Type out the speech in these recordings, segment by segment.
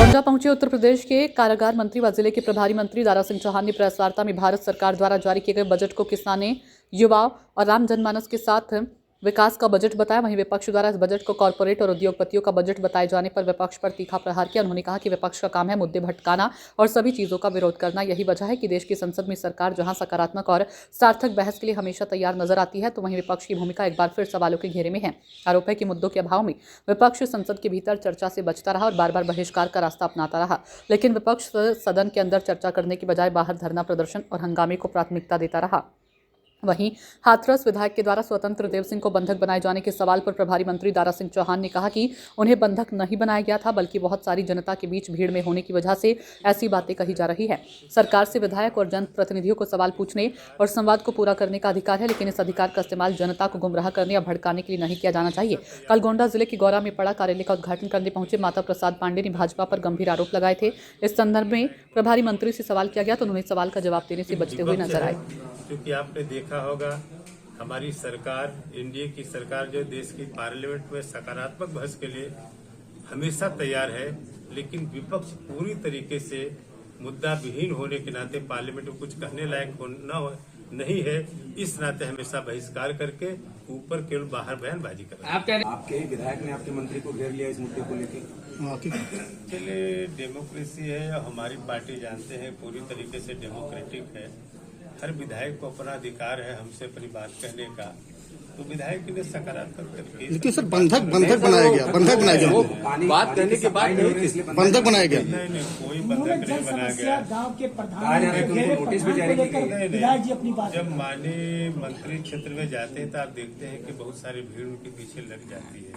गोंडा पहुंचे उत्तर प्रदेश के कारागार मंत्री व जिले के प्रभारी मंत्री दारा सिंह चौहान ने प्रेस वार्ता में भारत सरकार द्वारा जारी किए गए बजट को किसानों, युवाओं और राम जनमानस के साथ विकास का बजट बताया। वहीं विपक्ष द्वारा इस बजट को कॉर्पोरेट और उद्योगपतियों का बजट बताए जाने पर विपक्ष पर तीखा प्रहार किया। उन्होंने कहा कि विपक्ष का काम है मुद्दे भटकाना और सभी चीजों का विरोध करना। यही वजह है कि देश की संसद में सरकार जहां सकारात्मक और सार्थक बहस के लिए हमेशा तैयार नजर आती है, तो वहीं विपक्ष की भूमिका एक बार फिर सवालों के घेरे में है। आरोप है कि मुद्दों के अभाव में विपक्ष संसद के भीतर चर्चा से बचता रहा और बार बार बहिष्कार का रास्ता अपनाता रहा, लेकिन विपक्ष सदन के अंदर चर्चा करने के बजाय बाहर धरना प्रदर्शन और हंगामे को प्राथमिकता देता रहा। वहीं हाथरस विधायक के द्वारा स्वतंत्र देव सिंह को बंधक बनाए जाने के सवाल पर प्रभारी मंत्री दारा सिंह चौहान ने कहा कि उन्हें बंधक नहीं बनाया गया था, बल्कि बहुत सारी जनता के बीच भीड़ में होने की वजह से ऐसी बातें कही जा रही है। सरकार से विधायक और जनप्रतिनिधियों को सवाल पूछने और संवाद को पूरा करने का अधिकार है, लेकिन इस अधिकार का इस्तेमाल जनता को गुमराह करने या भड़काने के लिए नहीं किया जाना चाहिए। कल गोंडा जिले के गौरा में पड़ा कार्यालय का उद्घाटन करने पहुंचे माता प्रसाद पांडे ने भाजपा पर गंभीर आरोप लगाए थे। इस संदर्भ में प्रभारी मंत्री से सवाल किया गया तो उन्होंने सवाल का जवाब देने से बचते हुए नजर आए। क्योंकि आपने देखा होगा हमारी सरकार, एनडीए की सरकार जो देश की पार्लियामेंट में सकारात्मक बहस के लिए हमेशा तैयार है, लेकिन विपक्ष पूरी तरीके से मुद्दा विहीन होने के नाते पार्लियामेंट में कुछ कहने लायक नहीं है। इस नाते हमेशा बहिष्कार करके ऊपर केवल बाहर बयानबाजी कर रहे हैं। आपके विधायक ने आपके मंत्री को घेर लिया इस मुद्दे को लेकर। चलिए, डेमोक्रेसी है, हमारी पार्टी जानते हैं पूरी तरीके से डेमोक्रेटिक है। हर विधायक को अपना अधिकार है हमसे अपनी बात कहने का, तो विधायक ने सकारात्मक करके। लेकिन सर बंधक बनाया गया बात करने के बाद बंधक बनाया गया। नहीं, कोई बंधक नहीं बनाया गया। गांव के प्रधान नोटिस भी जारी की गई। जब माननीय मंत्री क्षेत्र में जाते हैं तो आप देखते हैं कि बहुत सारी भीड़ उनके पीछे लग जाती है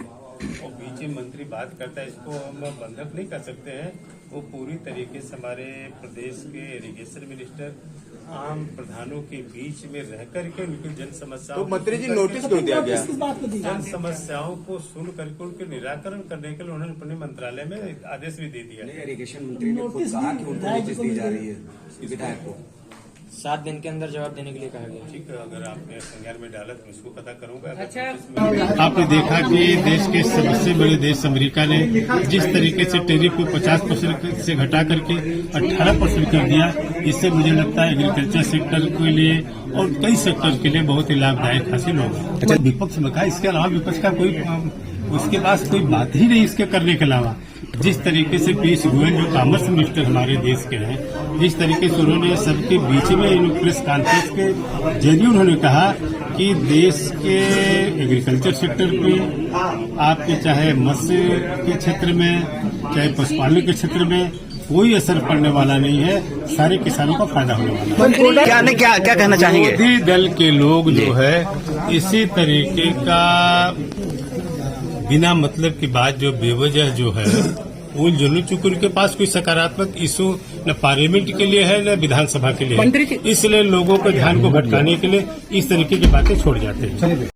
और बीच में मंत्री बात करता है। इसको हम बंधक नहीं कर सकते हैं। वो पूरी तरीके से हमारे प्रदेश के इरिगेशन मिनिस्टर आम प्रधानों के बीच में रह करके उनकी जन समस्याओं, तो मंत्री जी नोटिस क्यों दिया गया? जन समस्याओं को सुन करके उनके निराकरण करने के लिए उन्होंने अपने मंत्रालय में आदेश भी दे दिया। इरिगेशन मंत्री ने खुद कहा कि उनको नोटिस दी जा रही है विधायक को 7 दिन के अंदर जवाब देने के लिए कहा गया। ठीक है, अगर आपने संज्ञान में डाला तो उसको पता करूंगा। अच्छा, आपने देखा कि देश के सबसे बड़े देश अमेरिका ने जिस तरीके से टैरिफ को 50% से घटा करके 18% कर दिया, इससे मुझे लगता है एग्रीकल्चर सेक्टर के लिए और कई सेक्टर के लिए बहुत ही लाभदायक हासिल होगा। अच्छा, विपक्ष में कहा, इसके अलावा विपक्ष का कोई उसके पास कोई बात ही नहीं इसके करने के अलावा। जिस तरीके से पीयूष गोयल जो कॉमर्स मिनिस्टर हमारे देश के हैं, जिस तरीके से उन्होंने सबके बीच में प्रेस कॉन्फ्रेंस के जरिए उन्होंने कहा कि देश के एग्रीकल्चर सेक्टर में आपके चाहे मत्स्य के क्षेत्र में चाहे पशुपालन के क्षेत्र में कोई असर पड़ने वाला नहीं है, सारे किसानों का फायदा होने वाला है। क्या कहना चाहेंगे? मोदी दल के लोग जो है इसी तरीके का बिना मतलब की बात जो बेवजह जो है वो जुनू चूंकि उनके पास कोई सकारात्मक इशू न पार्लियामेंट के लिए है न विधानसभा के लिए है, इसलिए लोगों के ध्यान को भटकाने के लिए इस तरीके की बातें छोड़ जाते हैं।